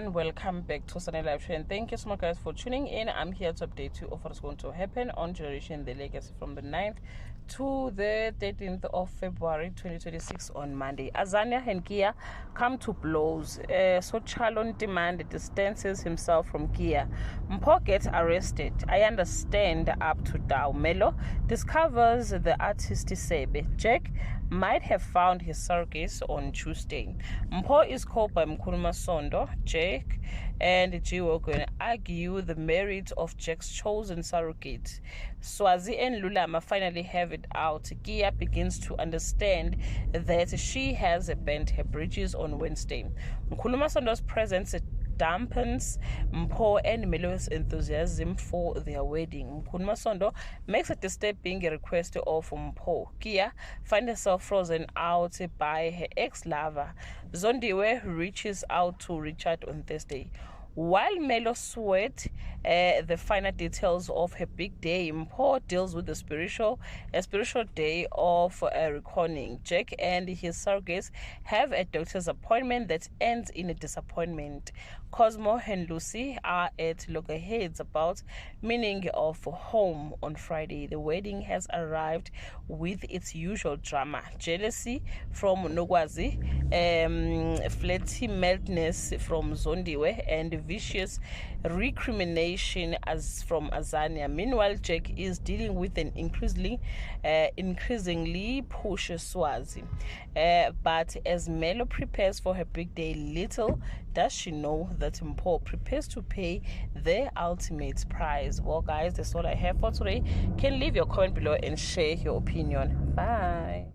and welcome back to Sunday Live Show, and thank you so much guys for tuning in. I'm here to update you of what's going to happen on Generation The Legacy from the 9th to the 13th of February 2026 on Monday. Azania and Kia come to blows. So Chalon Demand distances himself from Kia. Mpho gets arrested. I understand up to Dow. Melo discovers the artist Sebe. Jack might have found his surrogates on Tuesday. Mpho is called by Mkhuluma Sondo. Jack and Jiwo argue the merit of Jack's chosen surrogate. Swazi and Lulama finally have it out. Kia begins to understand that she has bent her bridges on Wednesday. Mkhuluma Sondo's presence dampens Mpho and Melo's enthusiasm for their wedding. Mkhuluma Sondo makes a disturbing request of Mpho. Kia finds herself frozen out by her ex-lover. Zondiwe reaches out to Richard on Thursday. While Melo sweat the finer details of her big day, Mpho deals with the spiritual day of reckoning. Jack and his surrogates have a doctor's appointment that ends in a disappointment. Cosmo and Lucy are at loggerheads about meaning of home on Friday. The wedding has arrived with its usual drama. Jealousy from Nogwazi, flirty madness from Zondiwe, and vicious recrimination as from Azania. Meanwhile, Jack is dealing with an increasingly pushy Swazi. But as Melo prepares for her big day, little does she know that Mpho prepares to pay the ultimate price. Well guys, that's all I have for today. Can leave your comment below and share your opinion. Bye.